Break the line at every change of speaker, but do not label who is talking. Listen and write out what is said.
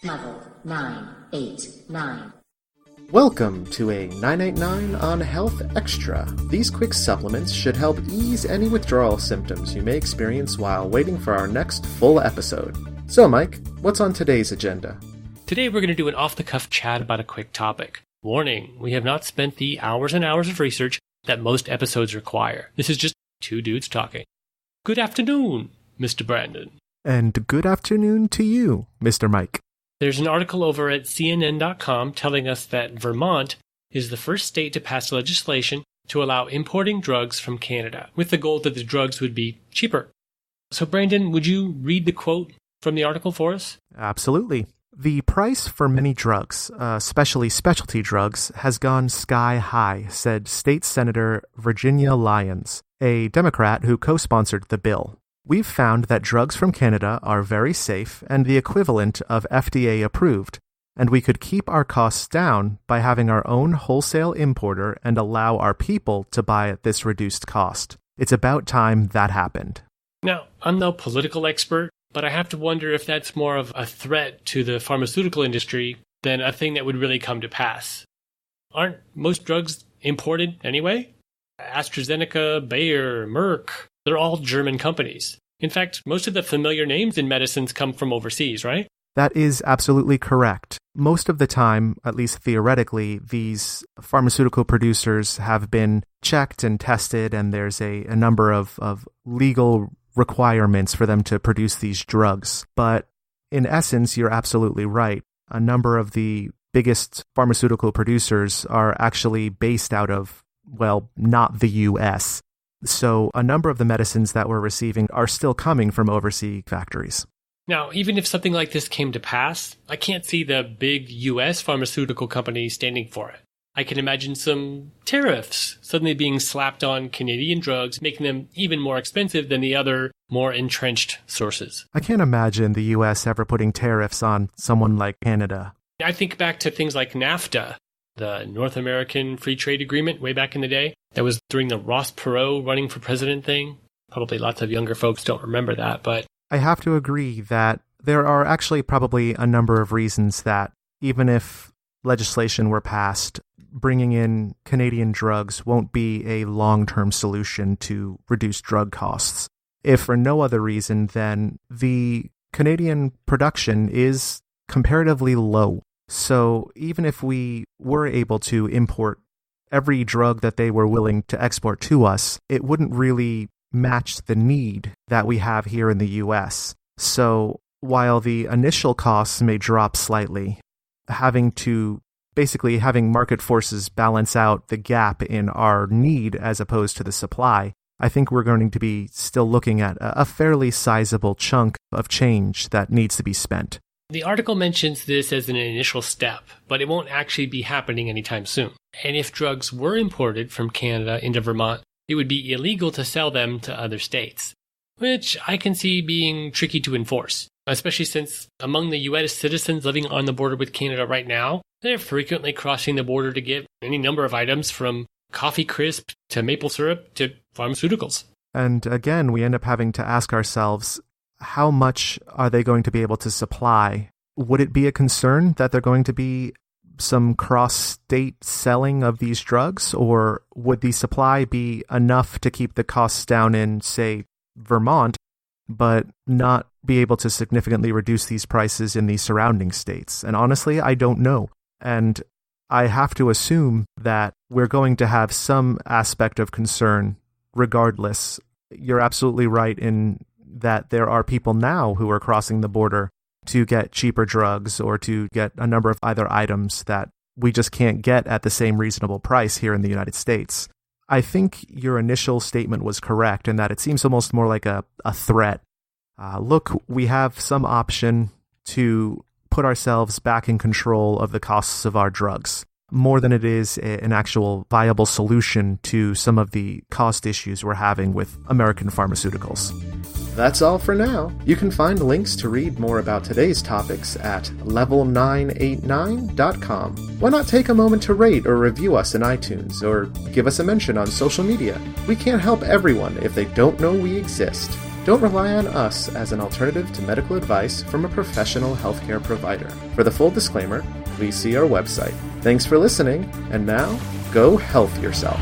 Level 989.
Welcome to a 989 on Health Extra. These quick supplements should help ease any withdrawal symptoms you may experience while waiting for our next full episode. So, Mike, what's on today's agenda?
Today we're going to do an off-the-cuff chat about a quick topic. Warning, we have not spent the hours and hours of research that most episodes require. This is just two dudes talking. Good afternoon, Mr. Brandon.
And good afternoon to you, Mr. Mike.
There's an article over at CNN.com telling us that Vermont is the first state to pass legislation to allow importing drugs from Canada, with the goal that the drugs would be cheaper. So, Brandon, would you read the quote from the article for us?
Absolutely. The price for many drugs, especially specialty drugs, has gone sky high, said State Senator Virginia Lyons, a Democrat who co-sponsored the bill. We've found that drugs from Canada are very safe and the equivalent of FDA approved, and we could keep our costs down by having our own wholesale importer and allow our people to buy at this reduced cost. It's about time that happened.
Now, I'm no political expert, but I have to wonder if that's more of a threat to the pharmaceutical industry than a thing that would really come to pass. Aren't most drugs imported anyway? AstraZeneca, Bayer, Merck, they're all German companies. In fact, most of the familiar names in medicines come from overseas, right?
That is absolutely correct. Most of the time, at least theoretically, these pharmaceutical producers have been checked and tested, and there's a number of legal requirements for them to produce these drugs. But in essence, you're absolutely right. A number of the biggest pharmaceutical producers are actually based out of, well, not the U.S., so a number of the medicines that we're receiving are still coming from overseas factories.
Now, even if something like this came to pass, I can't see the big U.S. pharmaceutical companies standing for it. I can imagine some tariffs suddenly being slapped on Canadian drugs, making them even more expensive than the other, more entrenched sources.
I can't imagine the U.S. ever putting tariffs on someone like Canada.
I think back to things like NAFTA, the North American Free Trade Agreement way back in the day. That was during the Ross Perot running for president thing. Probably lots of younger folks don't remember that, but
I have to agree that there are actually probably a number of reasons that even if legislation were passed, bringing in Canadian drugs won't be a long-term solution to reduce drug costs. If for no other reason, then the Canadian production is comparatively low. So even if we were able to import every drug that they were willing to export to us, it wouldn't really match the need that we have here in the U.S. So while the initial costs may drop slightly, having market forces balance out the gap in our need as opposed to the supply, I think we're going to be still looking at a fairly sizable chunk of change that needs to be spent.
The article mentions this as an initial step, but it won't actually be happening anytime soon. And if drugs were imported from Canada into Vermont, it would be illegal to sell them to other states, which I can see being tricky to enforce, especially since among the U.S. citizens living on the border with Canada right now, they're frequently crossing the border to get any number of items from coffee crisp to maple syrup to pharmaceuticals.
And again, we end up having to ask ourselves, how much are they going to be able to supply? Would it be a concern that they're going to be some cross-state selling of these drugs, or would the supply be enough to keep the costs down in, say, Vermont, but not be able to significantly reduce these prices in the surrounding states? And honestly, I don't know. And I have to assume that we're going to have some aspect of concern regardless. You're absolutely right in that there are people now who are crossing the border to get cheaper drugs or to get a number of either items that we just can't get at the same reasonable price here in the United States. I think your initial statement was correct in that it seems almost more like a threat. Look, we have some option to put ourselves back in control of the costs of our drugs, more than it is an actual viable solution to some of the cost issues we're having with American pharmaceuticals.
That's all for now. You can find links to read more about today's topics at level989.com. Why not take a moment to rate or review us in iTunes, or give us a mention on social media? We can't help everyone if they don't know we exist. Don't rely on us as an alternative to medical advice from a professional healthcare provider. For the full disclaimer, please see our website. Thanks for listening, and now, go health yourself.